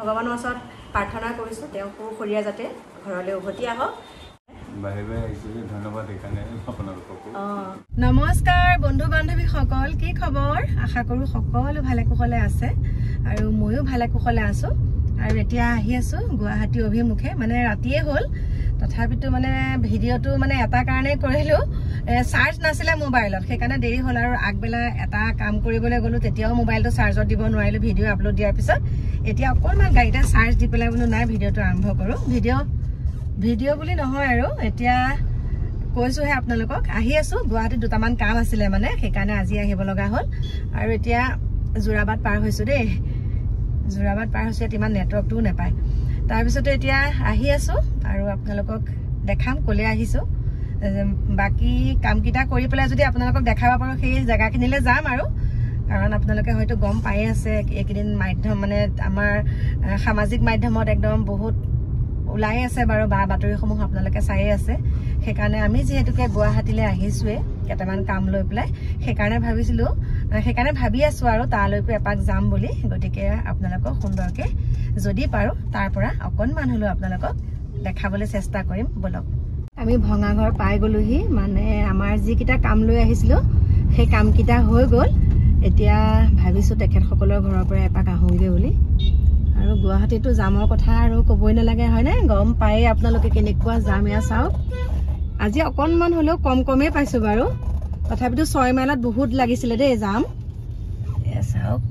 ভগৱানৰ ওচৰত প্ৰাৰ্থনা কৰিছোঁ তেওঁ সুখৰীয়া যাতে ঘৰলৈ উভতি আহক। ধন্যবাদ নমস্কাৰ বন্ধু বান্ধৱীসকল, কি খবৰ? আশা কৰোঁ সকলো ভালে কুশলে আছে আৰু ময়ো ভালে কুশলে আছোঁ। আৰু এতিয়া আহি আছোঁ গুৱাহাটী অভিমুখে, মানে ৰাতিয়ে হ'ল তথাপিতো মানে ভিডিঅ'টো মানে এটা কাৰণেই কৰিলোঁ, চাৰ্জ নাছিলে মোবাইলত, সেইকাৰণে দেৰি হ'ল। আৰু আগবেলা এটা কাম কৰিবলৈ গ'লোঁ, তেতিয়াও মোবাইলটো চাৰ্জত দিব নোৱাৰিলোঁ ভিডিঅ' আপলোড দিয়াৰ পিছত। এতিয়া অকণমান গাড়ীতে চাৰ্জ দি পেলাই বোলো নাই ভিডিঅ'টো আৰম্ভ কৰোঁ। ভিডিঅ' বুলি নহয় আৰু এতিয়া কৈছোঁহে আপোনালোকক। আহি আছোঁ গুৱাহাটীত দুটামান কাম আছিলে মানে, সেইকাৰণে আজি আহিব লগা হ'ল। আৰু এতিয়া যোৰাবাট পাৰ হৈছোঁ দেই, যোৰাবাট পাৰ হৈছোঁ, ইয়াত ইমান নেটৱৰ্কটোও নাপায়। তাৰপিছতে এতিয়া আহি আছোঁ আৰু আপোনালোকক দেখাম ক'লে আহিছোঁ। বাকী কামকেইটা কৰি পেলাই যদি আপোনালোকক দেখাব পাৰোঁ সেই জেগাখিনিলৈ যাম আৰু, কাৰণ আপোনালোকে হয়তো গম পায়ে আছে এইকেইদিন মাধ্যম মানে আমাৰ সামাজিক মাধ্যমত একদম বহুত ওলাই আছে বাৰু, বাতৰিসমূহ আপোনালোকে চায়ে আছে। সেইকাৰণে আমি যিহেতুকে গুৱাহাটীলৈ আহিছোঁৱে কেইটামান কাম লৈ পেলাই, সেইকাৰণে ভাবি আছোঁ আৰু তালৈকো এপাক যাম বুলি। গতিকে আপোনালোকক সুন্দৰকৈ যদি পাৰোঁ তাৰ পৰা অকণমান হ'লেও আপোনালোকক দেখাবলৈ চেষ্টা কৰিম ব'লক। আমি ভঙাঘৰ পাই গ'লোহি, মানে আমাৰ যিকেইটা কাম লৈ আহিছিলোঁ সেই কামকেইটা হৈ গ'ল। এতিয়া ভাবিছোঁ তেখেতসকলৰ ঘৰৰ পৰা এপাক আহোঁগৈ বুলি। আৰু গুৱাহাটীতো জামৰ কথা আৰু ক'বই নালাগে হয়নে, গম পায়ে আপোনালোকে কেনেকুৱা জাম। এয়া চাওক, আজি অকণমান হ'লেও কমেই পাইছোঁ বাৰু, তথাপিতো 6 মাইলত বহুত লাগিছিলে দেই জাম। এয়া চাওক,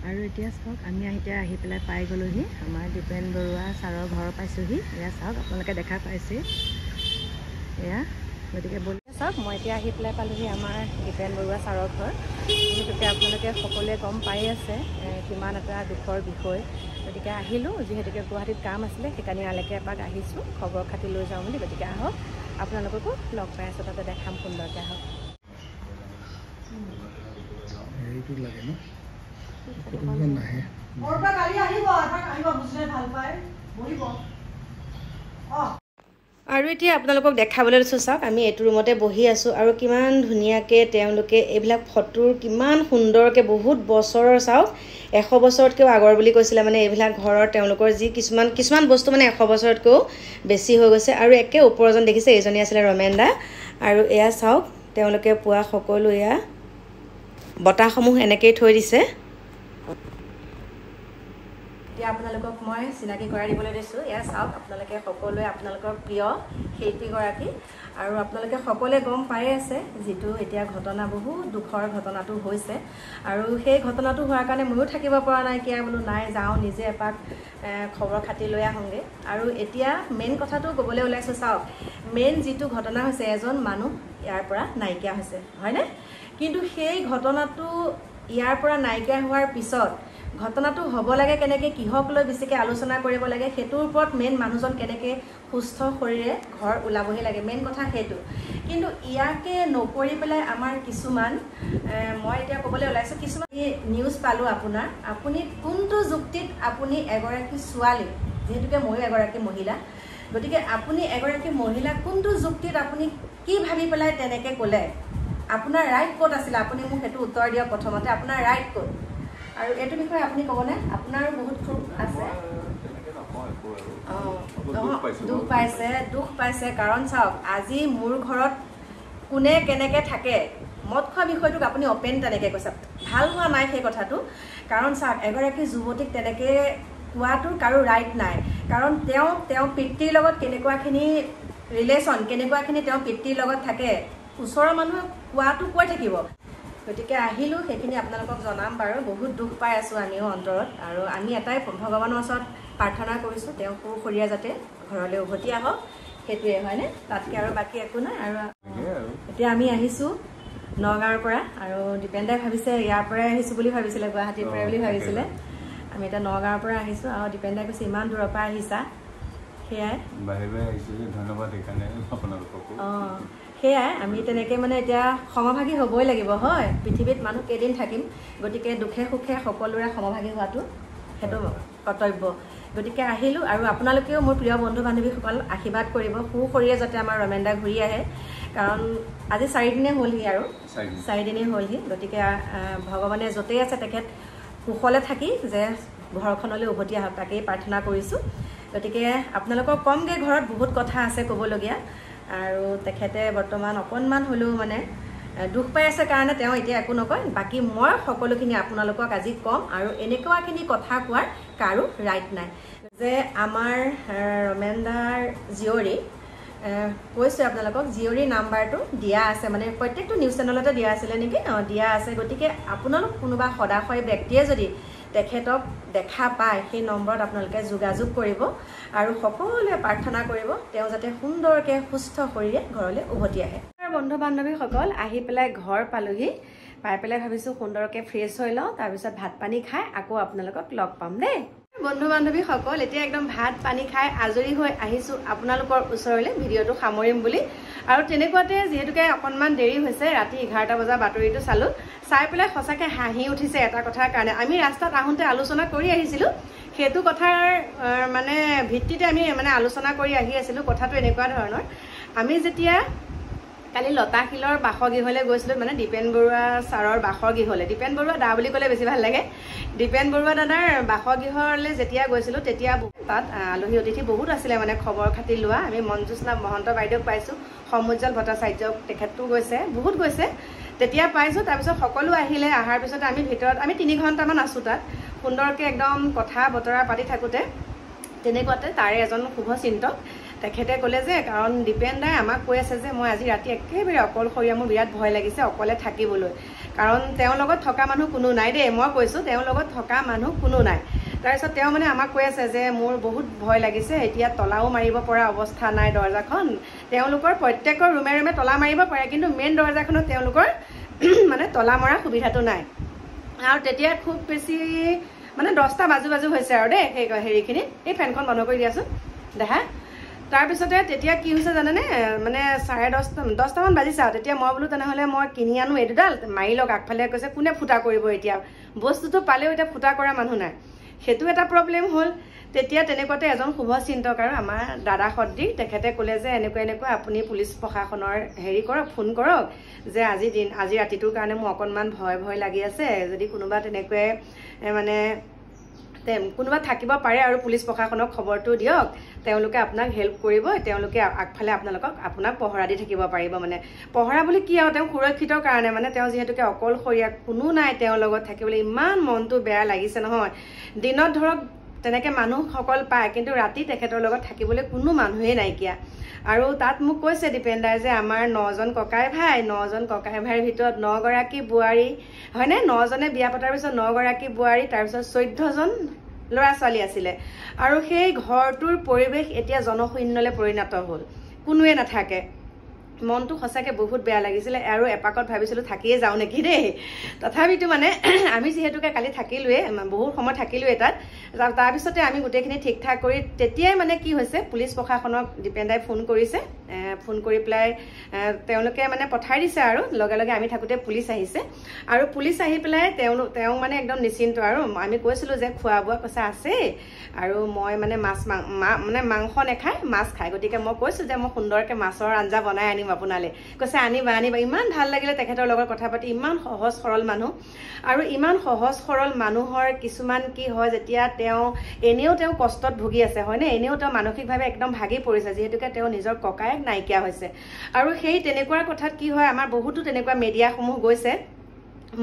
আৰু এতিয়া চাওক আমি এতিয়া আহি পেলাই পাই গ'লোহি আমাৰ দীপেন বৰুৱা ছাৰৰ ঘৰ পাইছোঁহি। এয়া চাওক আপোনালোকে দেখা পাইছে এয়া। গতিকে বলি চাওক, মই এতিয়া আহি পেলাই পালোহি আমাৰ দীপেন বৰুৱা ছাৰৰ ঘৰ। যিহেতুকে আপোনালোকে সকলোৱে গম পাই আছে কিমান এটা দুখৰ বিষয়। গতিকে আহিলোঁ, যিহেতুকে গুৱাহাটীত কাম আছিলে সেইকাৰণে ইয়ালৈকে এপাক আহিছোঁ খবৰ খাতি লৈ যাওঁ বুলি। গতিকে আহক, আপোনালোককো লগ পাই আছোঁ, তাতে দেখাম সুন্দৰকৈ। আহক। আৰু এতিয়া আপোনালোকক দেখাবলৈ লৈছোঁ চাওক, আমি এইটো ৰুমতে বহি আছোঁ আৰু কিমান ধুনীয়াকৈ তেওঁলোকে এইবিলাক ফটোৰ কিমান সুন্দৰকৈ বহুত বছৰৰ চাওক, 100 বছৰতকৈও আগৰ বুলি কৈছিলে মানে এইবিলাক ঘৰৰ তেওঁলোকৰ যি কিছুমান বস্তু মানে 100 বছৰতকৈও বেছি হৈ গৈছে। আৰু একে ওপৰজন দেখিছে, এইজনী আছিলে ৰমেন দা। আৰু এয়া চাওক তেওঁলোকে পোৱা সকলো এয়া বঁটাসমূহ এনেকৈয়ে থৈ দিছে। এতিয়া আপোনালোকক মই চিনাকি কৰাই দিবলৈ দিছোঁ। এয়া চাওক, আপোনালোকে সকলোৱে আপোনালোকৰ প্ৰিয় শিল্পীগৰাকী। আৰু আপোনালোকে সকলোৱে গম পাই আছে যিটো এতিয়া ঘটনা, বহুত দুখৰ ঘটনাটো হৈছে। আৰু সেই ঘটনাটো হোৱাৰ কাৰণে ময়ো থাকিব পৰা নাই, কিয় বোলো নাই যাওঁ নিজে এপাক খবৰ খাতি লৈ আহোঁগৈ। আৰু এতিয়া মেইন কথাটো ক'বলৈ ওলাইছোঁ চাওক, মেইন যিটো ঘটনা হৈছে এজন মানুহ ইয়াৰ পৰা নাইকিয়া হৈছে হয়নে, কিন্তু সেই ঘটনাটো ইয়াৰ পৰা নাইকিয়া হোৱাৰ পিছত ঘটনাটো হ'ব লাগে কেনেকৈ, কিহক লৈ বেছিকৈ আলোচনা কৰিব লাগে, সেইটোৰ ওপৰত মেইন মানুহজন কেনেকৈ সুস্থ শৰীৰে ঘৰ ওলাবহি লাগে, মেইন কথা সেইটো। কিন্তু ইয়াকে নকৰি পেলাই আমাৰ কিছুমান, মই এতিয়া ক'বলৈ ওলাইছোঁ কিছুমান নিউজ পালোঁ আপোনাৰ, আপুনি কোনটো যুক্তিত আপুনি এগৰাকী ছোৱালী, যিহেতুকে ময়ো এগৰাকী মহিলা, গতিকে আপুনি এগৰাকী মহিলা কোনটো যুক্তিত আপুনি কি ভাবি পেলাই তেনেকৈ ক'লে, আপোনাৰ ৰাইট ক'ত আছিলে, আপুনি মোক সেইটো উত্তৰ দিয়ক প্ৰথমতে, আপোনাৰ ৰাইট ক'ত। আৰু এইটো বিষয়ে আপুনি ক'বনে? আপোনাৰো বহুত খুব আছে। দুখ পাইছে কাৰণ চাওক, আজি মোৰ ঘৰত কোনে কেনেকৈ থাকে, মদ খোৱা বিষয়টোক আপুনি অপেন তেনেকৈ কৈছে, ভাল হোৱা নাই সেই কথাটো। কাৰণ চাওক, এগৰাকী যুৱতীক তেনেকৈ কোৱাটো কাৰো ৰাইট নাই, কাৰণ তেওঁ পিতৃৰ লগত কেনেকুৱাখিনি ৰিলেশ্যন, কেনেকুৱাখিনি তেওঁ পিতৃৰ লগত থাকে, ওচৰৰ মানুহে কোৱাটো কৈ থাকিব। গতিকে আহিলোঁ, সেইখিনি আপোনালোকক জনাম বাৰু। বহুত দুখ পাই আছোঁ আমিও অন্তৰত, আৰু আমি এটাই ভগৱানৰ ওচৰত প্ৰাৰ্থনা কৰিছোঁ তেওঁ সুখৰীয়া যাতে ঘৰলৈ উভতি আহক, সেইটোৱে হয়নে, তাতকৈ আৰু বাকী একো নাই। আৰু এতিয়া আমি আহিছোঁ নগাঁৱৰ পৰা, আৰু দীপেন দাই ভাবিছে ইয়াৰ পৰাই আহিছোঁ বুলি ভাবিছিলে, গুৱাহাটীৰ পৰাই বুলি ভাবিছিলে। আমি এতিয়া নগাঁৱৰ পৰা আহিছোঁ, আৰু দীপেন দাই কৈছে ইমান দূৰৰ পৰা আহিছা, সেয়াই ধন্যবাদ আপোনালোককো। সেয়াই আমি তেনেকৈ মানে এতিয়া সমভাগী হ'বই লাগিব হয়, পৃথিৱীত মানুহ কেইদিন থাকিম, গতিকে দুখে সুখে সকলোৰে সমভাগী হোৱাটো সেইটো কৰ্তব্য। গতিকে আহিলোঁ, আৰু আপোনালোকেও মোৰ প্ৰিয় বন্ধু বান্ধৱীসকল আশীৰ্বাদ কৰিব সুশৰীৰে যাতে আমাৰ ৰমেন দা ঘূৰি আহে, কাৰণ আজি 4 দিনে হ'লহি আৰু 4 দিনে হ'লহি গতিকে ভগৱানে য'তেই আছে তেখেত কুশলে থাকি যে ঘৰখনলৈ উভতি আহক তাকেই প্ৰাৰ্থনা কৰিছোঁ গতিকে আপোনালোকক কমগে ঘৰত বহুত কথা আছে ক'বলগীয়া আৰু তেখেতে বৰ্তমান অকণমান হ'লেও মানে দুখ পাই আছে কাৰণে তেওঁ এতিয়া একো নকয় বাকী মই সকলোখিনি আপোনালোকক আজি কম আৰু এনেকুৱাখিনি কথা কোৱাৰ কাৰো ৰাইট নাই যে আমাৰ ৰমেনদাৰ জীয়ৰী কৈছোঁ আপোনালোকক জীয়ৰীৰ নাম্বাৰটো দিয়া আছে মানে প্ৰত্যেকটো নিউজ চেনেলতে দিয়া আছিলে নেকি দিয়া আছে গতিকে আপোনালোক কোনোবা সদাশয় ব্যক্তিয়ে যদি তেখেতক দেখা পায় সেই নম্বৰত আপোনালোকে যোগাযোগ কৰিব আৰু সকলোৱে প্ৰাৰ্থনা কৰিব তেওঁ যাতে সুন্দৰকৈ সুস্থ শৰীৰে ঘৰলৈ উভতি আহে বন্ধু বান্ধৱীসকল আহি পেলাই ঘৰ পালোহি পাই পেলাই ভাবিছোঁ সুন্দৰকৈ ফ্ৰেছ হৈ লওঁ তাৰপিছত ভাত পানী খাই আকৌ আপোনালোকক লগ পাম দেই বন্ধু বান্ধৱীসকল এতিয়া একদম ভাত পানী খাই আজৰি হৈ আহিছোঁ আপোনালোকৰ ওচৰলৈ ভিডিঅ'টো সামৰিম বুলি আৰু তেনেকুৱাতে যিহেতুকে অকণমান দেৰি হৈছে ৰাতি 11টা বজাৰ বাতৰিটো চালোঁ চাই পেলাই সঁচাকৈ হাঁহি উঠিছে এটা কথাৰ কাৰণে আমি ৰাস্তাত আহোঁতে আলোচনা কৰি আহিছিলোঁ সেইটো কথাৰ মানে ভিত্তিতে আমি মানে আলোচনা কৰি আহি আছিলোঁ কথাটো এনেকুৱা ধৰণৰ আমি যেতিয়া কালি লতাশিলৰ বাসগৃহলৈ গৈছিলোঁ মানে দীপেন বৰুৱা ছাৰৰ বাসগৃহলৈ দীপেন বৰুৱা দা বুলি ক'লে বেছি ভাল লাগে দীপেন বৰুৱা দাদাৰ বাসগৃহলৈ যেতিয়া গৈছিলোঁ তেতিয়া তাত আলহী অতিথি বহুত আছিলে মানে খবৰ খাতি লোৱা আমি মঞ্জুস্না মহন্ত বাইদেউক পাইছোঁ সমুজ্জ্বল ভট্টাচাৰ্যক তেখেতো গৈছে বহুত গৈছে তেতিয়া পাইছোঁ তাৰপিছত সকলো আহিলে অহাৰ পিছত আমি ভিতৰত আমি 3 ঘণ্টামান আছোঁ তাত সুন্দৰকৈ একদম কথা বতৰা পাতি থাকোঁতে তেনেকুৱাতে তাৰে এজন শুভচিন্তক তেখেতে ক'লে যে কাৰণ দীপেন দাই আমাক কৈ আছে যে মই আজি ৰাতি একেবাৰে অকলশৰীয়া মোৰ বিৰাট ভয় লাগিছে অকলে থাকিবলৈ কাৰণ তেওঁৰ লগত থকা মানুহ কোনো নাই দেই মই কৈছোঁ তেওঁৰ লগত থকা মানুহ কোনো নাই তাৰপিছত তেওঁ মানে আমাক কৈ আছে যে মোৰ বহুত ভয় লাগিছে এতিয়া তলাও মাৰিব পৰা অৱস্থা নাই দৰ্জাখন তেওঁলোকৰ প্ৰত্যেকৰ ৰুমে ৰুমে তলা মাৰিব পাৰে কিন্তু মেইন দৰ্জাখনত তেওঁলোকৰ মানে তলা মৰা সুবিধাটো নাই আৰু তেতিয়া খুব বেছি মানে 10টা বাজু হৈছে আৰু দেই সেই হেৰিখিনি এই ফেনখন বন্ধ কৰি দিয়াচোন দেখা তাৰপিছতে তেতিয়া কি হৈছে জানেনে মানে 10:30মান বাজিছে আৰু তেতিয়া মই বোলো তেনেহ'লে মই কিনি আনো এই দুডাল মাৰি লওক আগফালে কৈছে কোনে ফুটা কৰিব এতিয়া বস্তুটো পালেও এতিয়া ফুটা কৰা মানুহ নাই সেইটো এটা প্ৰব্লেম হ'ল তেতিয়া তেনেকুৱাতে এজন শুভচিন্তক আৰু আমাৰ দাদা সদৃশ তেখেতে ক'লে যে এনেকুৱা আপুনি পুলিচ প্ৰশাসনৰ হেৰি কৰক ফোন কৰক যে আজি ৰাতিটোৰ কাৰণে মোৰ অকণমান ভয় লাগি আছে যদি কোনোবা তেনেকৈ মানে কোনোবা থাকিব পাৰে আৰু পুলিচ প্ৰশাসনক খবৰটো দিয়ক তেওঁলোকে আপোনাক হেল্প কৰিব তেওঁলোকে আগফালে আপোনাক পহৰা দি থাকিব পাৰিব মানে পহৰা বুলি কি আৰু তেওঁ সুৰক্ষিতৰ কাৰণে মানে তেওঁ যিহেতুকে অকলশৰীয়া কোনো নাই তেওঁৰ লগত থাকিবলৈ ইমান মনটো বেয়া লাগিছে নহয় দিনত ধৰক তেনেকৈ মানুহসকল পায় কিন্তু ৰাতি তেখেতৰ লগত থাকিবলৈ কোনো মানুহেই নাইকিয়া আৰু তাত মোক কৈছে দীপেন দাই যে আমাৰ 9জন ককাই ভাইৰ ভিতৰত 9গৰাকী বোৱাৰী হয়নে 9জনে বিয়া পতাৰ পিছত 9গৰাকী বোৱাৰী তাৰপিছত 14জন ল'ৰা ছোৱালী আছিলে আৰু সেই ঘৰটোৰ পৰিৱেশ এতিয়া জনশূন্যলৈ পৰিণত হ'ল কোনোৱে নাথাকে মনটো সঁচাকৈ বহুত বেয়া লাগিছিলে আৰু এপাকত ভাবিছিলোঁ থাকিয়ে যাওঁ নেকি দেই তথাপিতো মানে আমি যিহেতুকে কালি থাকিলোৱে বহুত সময় থাকিলোৱে তাত তাৰপিছতে আমি গোটেইখিনি ঠিক ঠাক কৰি তেতিয়াই মানে কি হৈছে পুলিচ প্ৰশাসনক দীপেন দাই ফোন কৰিছে ফোন কৰি পেলাই তেওঁলোকে মানে পঠাই দিছে আৰু লগে লগে আমি থাকোঁতে পুলিচ আহিছে আৰু পুলিচ আহি পেলাই তেওঁ মানে একদম নিশ্চিন্ত আৰু আমি কৈছিলোঁ যে খোৱা বোৱা কৈছে আছে আৰু মই মানে মাংস নাখায় মাছ খায় গতিকে মই কৈছোঁ যে মই সুন্দৰকৈ মাছৰ আঞ্জা বনাই আনিম আপোনালৈ কৈছে আনিবা ইমান ভাল লাগিলে তেখেতৰ লগত কথা পাতি ইমান সহজ সৰল মানুহ আৰু ইমান সহজ সৰল মানুহৰ কিছুমান কি হয় যেতিয়া এনেও কষ্টত ভুগি আছে হয়নে এনেও মানসিকভাৱে একদম ভাগি পৰিছে যিহেতুকে তেওঁ নিজৰ ককায়েক নাইকিয়া হৈছে আৰু সেই তেনেকুৱা কথাত কি হয় আমাৰ বহুতো তেনেকুৱা মিডিয়াসমূহ গৈছে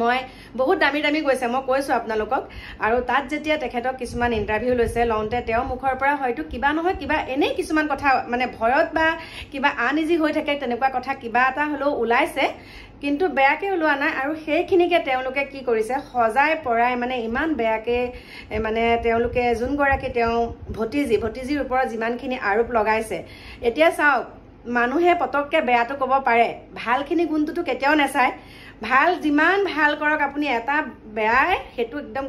মই বহুত দামী গৈছে মই কৈছোঁ আপোনালোকক আৰু তাত যেতিয়া তেখেতক কিছুমান ইণ্টাৰভিউ লৈছে লওঁতে তেওঁ মুখৰ পৰা হয়তো কিবা নহয় কিবা এনেই কিছুমান কথা মানে ভয়ত বা কিবা আনইজি হৈ থাকে তেনেকুৱা কথা কিবা এটা হ'লেও ওলাইছে কিন্তু বেয়াকৈ ওলোৱা নাই আৰু সেইখিনিকে তেওঁলোকে কি কৰিছে সজাই পৰাই মানে ইমান বেয়াকৈ মানে তেওঁলোকে যোনগৰাকী তেওঁ ভতিজীৰ ওপৰত যিমানখিনি আৰোপ লগাইছে এতিয়া চাওক মানুহে পতককৈ বেয়াটো ক'ব পাৰে ভালখিনি গুণটোতো কেতিয়াও নাচায় ভাল যিমান ভাল কৰক আপুনি এটা বেয়াই সেইটো একদম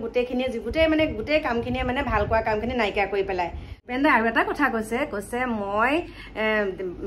গোটেই কামখিনিয়ে মানে ভাল কৰা কামখিনি নাইকিয়া কৰি পেলায় পেন্দা আৰু এটা কথা কৈছে মই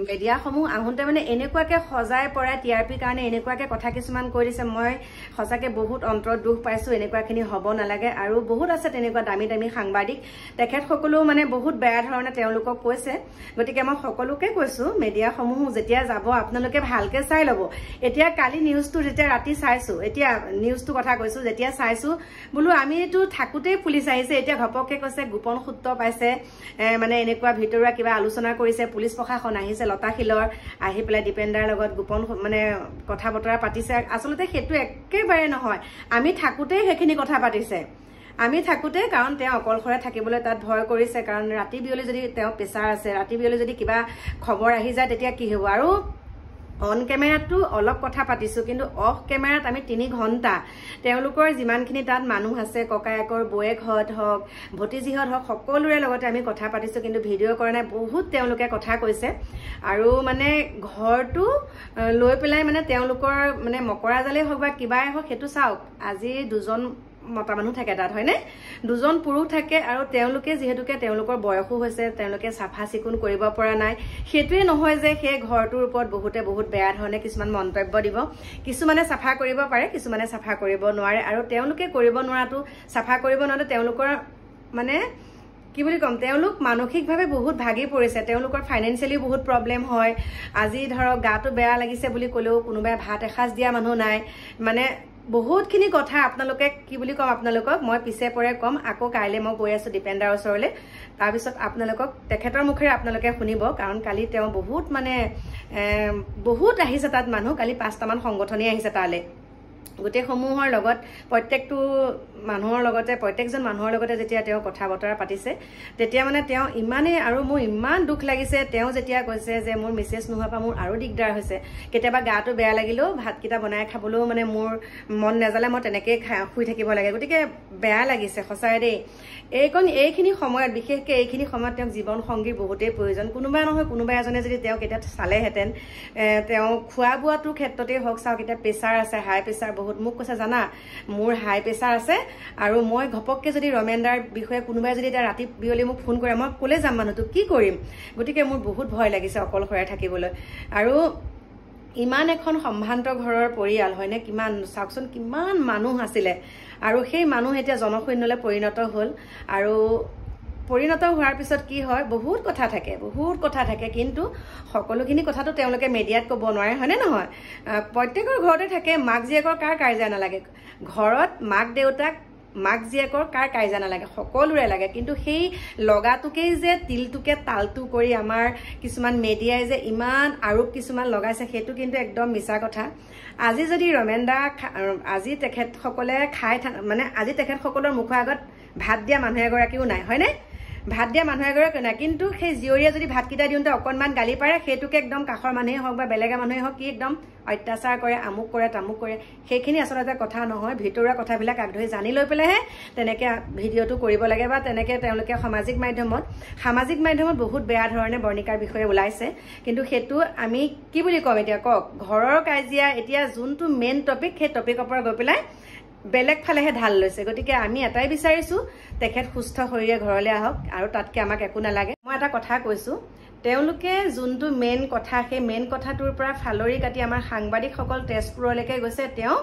মিডিয়াসমূহ আহোঁতে মানে এনেকুৱাকে সজাই পৰাই টিআৰপিৰ কাৰণে এনেকুৱাকে কথা কিছুমান কৈ দিছে মই সঁচাকে বহুত অন্তৰত দুখ পাইছো এনেকুৱাখিনি হ'ব নালাগে আৰু বহুত আছে তেনেকুৱা দামী দামী সাংবাদিক তেখেতসকলেও মানে বহুত বেয়া ধৰণে তেওঁলোকক কৈছে গতিকে মই সকলোকে কৈছো মিডিয়াসমূহ যেতিয়া যাব আপোনালোকে ভালকে চাই ল'ব এতিয়া কালি নিউজটো যেতিয়া ৰাতি চাইছো এতিয়া নিউজটো কথা কৈছো যেতিয়া চাইছো বোলো আমিতো থাকোতেই পুলিচ আহিছে এতিয়া ঘপককে কৈছে গোপন সূত্ৰ পাইছে মানে এনেকুৱা ভিতৰুৱা কিবা আলোচনা কৰিছে পুলিচ প্ৰশাসন আহিছে লতাশিলৰ আহি পেলাই দীপেন্দাৰ লগত গোপন মানে কথা বতৰা পাতিছে আচলতে সেইটো একেবাৰে নহয় আমি থাকোতেই সেইখিনি কথা পাতিছে আমি থাকোতে কাৰণ তেওঁ অকলশৰে থাকিবলৈ তাত ভয় কৰিছে কাৰণ ৰাতি বিয়লি যদি তেওঁ প্ৰেছাৰ আছে ৰাতি বিয়লি যদি কিবা খবৰ আহি যায় তেতিয়া কি হ'ব আৰু অন কেমেৰাটো অলপ কথা পাতিছো কিন্তু অফ কেমেৰাত আমি 3 ঘণ্টা তেওঁলোকৰ যিমানখিনি তাত মানুহ আছে ককায়েকৰ বয়েকহঁত হওক ভতিজীহঁত হওক সকলোৰে লগতে আমি কথা পাতিছো কিন্তু ভিডিঅ' কৰা নাই বহুত তেওঁলোকে কথা কৈছে আৰু মানে ঘৰটো লৈ পেলাই মানে তেওঁলোকৰ মানে মকৰা জালেই হওক বা কিবাই হওক সেইটো চাওক আজি 2জন মতা মানুহ থাকে তাত হয়নে 2জন পুৰুষ থাকে আৰু তেওঁলোকে যিহেতুকে তেওঁলোকৰ বয়সো হৈছে তেওঁলোকে চাফা চিকুণ কৰিব পৰা নাই সেইটোৱে নহয় যে সেই ঘৰটোৰ ওপৰত বহুত বেয়া ধৰণে কিছুমান মন্তব্য দিব কিছুমানে চাফা কৰিব পাৰে কিছুমানে চাফা কৰিব নোৱাৰে আৰু তেওঁলোকে কৰিব নোৱাৰাটো চাফা কৰিব নোৱাৰে তেওঁলোকৰ মানে কি বুলি কম তেওঁলোক মানসিকভাৱে বহুত ভাগি পৰিছে তেওঁলোকৰ ফাইনেন্সিয়ালি বহুত প্ৰব্লেম হয় আজি ধৰক গাটো বেয়া লাগিছে বুলি ক'লেও কোনোবাই ভাত এসাঁজ দিয়া মানুহ নাই মানে বহুতখিনি কথা আপোনালোকে কি বুলি কম আপোনালোকক মই পিছে পৰে কম আকৌ কাইলে মই গৈ আছো দীপেন্দাৰ ওচৰলৈ তাৰ পিছত আপোনালোকক তেখেতৰ মুখেৰে আপোনালোকে শুনিব কাৰণ কালি তেওঁ বহুত মানে বহুত আহিছে তাত মানুহ কালি 5টামান সংগঠনেই আহিছে তালে গোটেই সমূহৰ লগত প্ৰত্যেকটো মানুহৰ লগতে প্ৰত্যেকজন মানুহৰ লগতে যেতিয়া তেওঁ কথা বতৰা পাতিছে তেতিয়া মানে তেওঁ ইমানে আৰু মোৰ ইমান দুখ লাগিছে তেওঁ যেতিয়া কৈছে যে মোৰ মেছেজ নোহোৱাৰ পৰা মোৰ আৰু দিগদাৰ হৈছে কেতিয়াবা গাটো বেয়া লাগিলেও ভাতকেইটা বনাই খাবলৈও মানে মোৰ মন নাজালে মই তেনেকৈ শুই থাকিব লাগে গতিকে বেয়া লাগিছে সঁচাই দেই এইখিনি সময়ত বিশেষকৈ এইখিনি সময়ত তেওঁক জীৱন সংগীৰ বহুতেই প্ৰয়োজন কোনোবা নহয় কোনোবা এজনে যদি তেওঁক এতিয়া চালেহেঁতেন তেওঁ খোৱা বোৱাটোৰ ক্ষেত্ৰতেই হওক চাওক এতিয়া প্ৰেছাৰ আছে হাই প্ৰেছাৰ বহুত মোক কৈছে জানা মোৰ হাই প্ৰেছাৰ আছে আৰু মই ঘপককে যদি ৰমেন্দাৰ বিষয়ে কোনোবাই যদি এতিয়া ৰাতি বিয়লি মোক ফোন কৰে মই ক'লে যাম মানুহটো কি কৰিম গতিকে মোৰ বহুত ভয় লাগিছে অকলশৰে থাকিবলৈ আৰু ইমান এখন সম্ভ্ৰান্ত ঘৰৰ পৰিয়াল হয়নে কিমান চাওকচোন কিমান মানুহ আছিলে আৰু সেই মানুহ এতিয়া জনশূন্যলৈ পৰিণত হ'ল আৰু পৰিণত হোৱাৰ পিছত কি হয় বহুত কথা থাকে কিন্তু সকলোখিনি কথাটো তেওঁলোকে মিডিয়াত ক'ব নোৱাৰে হয়নে নহয় প্ৰত্যেকৰ ঘৰতে থাকে মাক জীয়েকৰ কাৰ কাজিয়া নালাগে ঘৰত মাক দেউতাক মাক জীয়েকৰ কাৰ কাজিয়া নালাগে সকলোৰে লাগে কিন্তু সেই লগাটোকেই যে তিলটোকে তালটো কৰি আমাৰ কিছুমান মিডিয়াই যে ইমান আৰোপ কিছুমান লগাইছে সেইটো কিন্তু একদম মিছা কথা আজি যদি ৰমেন্দা আজি তেখেতসকলে খাই মানে আজি তেখেতসকলৰ মুখৰ আগত ভাত দিয়া মানুহ এগৰাকীও নাই হয়নে ভাত দিয়া মানুহ এগৰাকীও নাই কিন্তু সেই জীয়ৰীয়ে যদি ভাতকেইটা দিওঁতে অকণমান গালি পাৰে সেইটোকে একদম কাষৰ মানুহে হওক বা বেলেগা মানুহে হওক কি একদম অত্যাচাৰ কৰে আমুক কৰে তামুক কৰে সেইখিনি আচলতে কথা নহয় ভিতৰুৱা কথাবিলাক আগধৰি জানি লৈ পেলাইহে তেনেকৈ ভিডিঅ'টো কৰিব লাগে বা তেনেকৈ তেওঁলোকে সামাজিক মাধ্যমত বহুত বেয়া ধৰণে বৰ্ণিকাৰ বিষয়ে ওলাইছে কিন্তু সেইটো আমি কি বুলি ক'ম এতিয়া কওক ঘৰৰ কাজিয়া এতিয়া যোনটো মেইন টপিক সেই টপিকৰ পৰা গৈ পেলাই বেলেগ ফালেহে ঢাল লৈছে গতিকে আমি এটাই বিচাৰিছো তেখেত সুস্থ শৰীৰে ঘৰলৈ আহক আৰু তাতকে আমাক একো নালাগে মই এটা কথা কৈছো তেওঁলোকে যোনটো মেইন কথা সেই মেইন কথাটোৰ পৰা ফালৰি কাটি আমাৰ সাংবাদিকসকল তেজপুৰলৈকে গৈছে তেওঁ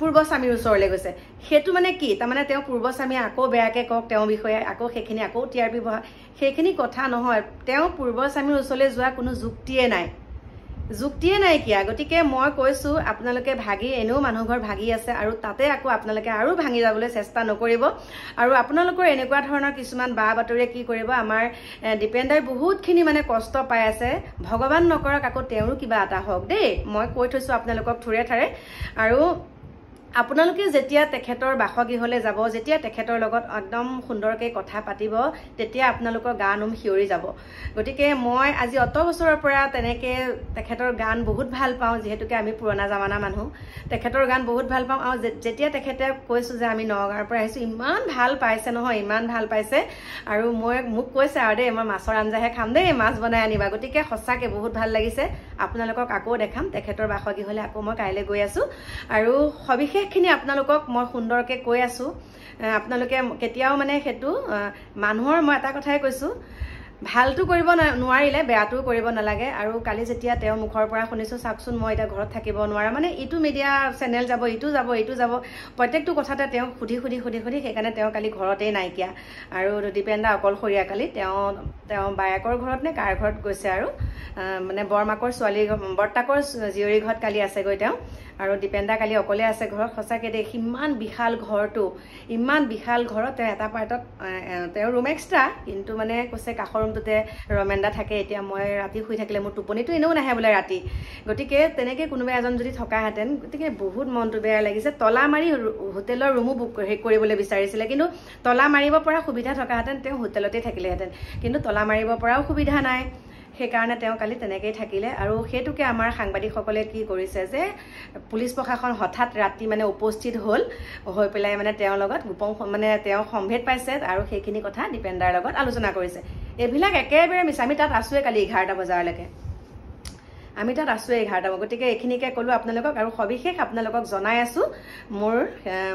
পূৰ্বস্বামীৰ ওচৰলৈ গৈছে সেইটো মানে কি তাৰমানে তেওঁ পূৰ্বস্বামীয়ে আকৌ বেয়াকে কওক তেওঁৰ বিষয়ে আকৌ সেইখিনি আকৌ টিআৰপি বহা সেইখিনি কথা নহয় তেওঁ পূৰ্বস্বামীৰ ওচৰলৈ যোৱা কোনো যুক্তিয়ে নাইকিয়া গতিকে মই কৈছো আপোনালোকে ভাগি এনেও মানুহ ঘৰ ভাগি আছে আৰু তাতে আকৌ আপোনালোকে আৰু ভাঙি যাবলৈ চেষ্টা নকৰিব আৰু আপোনালোকৰ এনেকুৱা ধৰণৰ কিছুমান বা বাতৰিয়ে কি কৰিব আমাৰ দীপেন্দাই বহুতখিনি মানে কষ্ট পাই আছে ভগৱান নকৰক আকৌ তেওঁৰো কিবা এটা হওক দেই মই কৈ থৈছো আপোনালোকক থুৰে থাৰে আৰু আপোনালোকে যেতিয়া তেখেতৰ বাসগৃহলৈ যাব যেতিয়া তেখেতৰ লগত একদম সুন্দৰকৈ কথা পাতিব তেতিয়া আপোনালোকৰ গান শিয়ৰি যাব গতিকে মই আজি অত বছৰৰ পৰা তেনেকৈ তেখেতৰ গান বহুত ভাল পাওঁ যিহেতুকে আমি পুৰণা জামানা মানুহ তেখেতৰ গান বহুত ভাল পাওঁ আৰু যেতিয়া তেখেতে কৈছো যে আমি নগাঁৱৰ পৰা আহিছো ইমান ভাল পাইছে নহয় ইমান ভাল পাইছে আৰু মোক কৈছে আৰু দেই মই মাছৰ আঞ্জাহে খাম দেই মাছ বনাই আনিবা গতিকে সঁচাকৈ বহুত ভাল লাগিছে আপোনালোকক আকৌ দেখাম তেখেতৰ বাসগৃহলৈ আকৌ মই কাইলৈ গৈ আছো আৰু সবিশেষ খিনি আপোনালোকক মই সুন্দৰকৈ কৈ আছো আপোনালোকে কেতিয়াও মানে সেইটো মানুহৰ মই এটা কথাই কৈছোঁ ভালটো কৰিব নোৱাৰিলে বেয়াটো কৰিব নালাগে আৰু কালি যেতিয়া তেওঁ মুখৰ পৰা শুনিছোঁ চাওকচোন মই এতিয়া ঘৰত থাকিব নোৱাৰা মানে ইটো মিডিয়া চেনেল যাব ইটো যাব প্ৰত্যেকটো কথাতে তেওঁ সুধি সেইকাৰণে তেওঁ কালি ঘৰতেই নাইকিয়া আৰু দীপেন দা অকলশৰীয়া কালি তেওঁ বায়েকৰ ঘৰত নে কাৰ ঘৰত গৈছে আৰু মানে বৰমাকৰ ছোৱালী বৰ্তাকৰ জীয়ৰী ঘৰত কালি আছেগৈ তেওঁ আৰু দীপেন দা কালি অকলে আছে ঘৰত সঁচাকৈ দেই ইমান বিশাল ঘৰটো ইমান বিশাল ঘৰত তেওঁ এটা পাৰ্টত তেওঁ ৰুম এক্সট্ৰা কিন্তু মানে কৈছে কাষৰ ৰুমটোতে ৰমেন্দা থাকে এতিয়া মই ৰাতি শুই থাকিলে মোৰ টোপনিটো এনেও নাহে বোলে ৰাতি গতিকে তেনেকৈ কোনোবা এজন যদি থকাহেঁতেন গতিকে বহুত মনটো বেয়া লাগিছে তলা মাৰি হোটেলৰ ৰুমো বুক কৰিবলৈ বিচাৰিছিলে কিন্তু তলা মাৰিব পৰা সুবিধা থকাহেঁতেন তেওঁ হোটেলতেই থাকিলেহেঁতেন কিন্তু তলা মাৰিব পৰাও সুবিধা নাই সেইকাৰণে তেওঁ কালি তেনেকেই থাকিলে আৰু সেইটোকে আমাৰ সাংবাদিকসকলে কি কৰিছে যে পুলিচ প্ৰশাসন হঠাৎ ৰাতি মানে উপস্থিত হ'ল হৈ পেলাই মানে তেওঁৰ লগত গোপন মানে তেওঁ সম্ভেদ পাইছে আৰু সেইখিনি কথা দীপেন দাৰ লগত আলোচনা কৰিছে এইবিলাক একেবাৰে মিছা আমি তাত আছোঁৱে কালি 11টা বজালৈকে আমি তাত আছোঁৱে 11টা গতিকে এইখিনিকে ক'লোঁ আপোনালোকক আৰু সবিশেষ আপোনালোকক জনাই আছোঁ মোৰ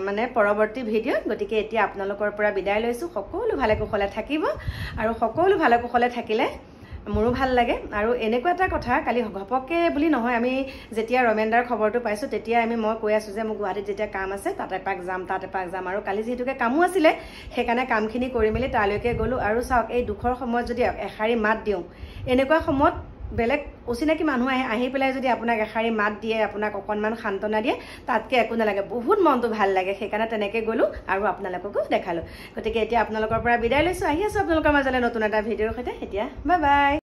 মানে পৰৱৰ্তী ভিডিঅ'ত গতিকে এতিয়া আপোনালোকৰ পৰা বিদায় লৈছোঁ সকলো ভালে কুশলে থাকিব আৰু সকলো ভালে কুশলে থাকিলে মোৰো ভাল লাগে আৰু এনেকুৱা এটা কথা কালি ঘপককে বুলি নহয় আমি যেতিয়া ৰমেন্দাৰ খবৰটো পাইছোঁ তেতিয়া মই কৈ আছোঁ যে মোৰ গুৱাহাটীত যেতিয়া কাম আছে তাত এপাক যাম আৰু কালি যিহেতুকে কামো আছিলে সেইকাৰণে কামখিনি কৰি মেলি তালৈকে গ'লোঁ আৰু চাওক এই দুখৰ সময়ত যদি এষাৰি মাত দিওঁ এনেকুৱা সময়ত বেলেগ অচিনাকি মানুহ আহি পেলাই যদি আপোনাক এষাৰি মাত দিয়ে আপোনাক অকণমান সান্তনা দিয়ে তাতকৈ একো নালাগে বহুত মনটো ভাল লাগে সেইকাৰণে তেনেকৈ গ'লোঁ আৰু আপোনালোককো দেখালোঁ গতিকে এতিয়া আপোনালোকৰ পৰা বিদায় লৈছোঁ আহি আছোঁ আপোনালোকৰ মাজলৈ নতুন এটা ভিডিঅ'ৰ সৈতে এতিয়া বাই বাই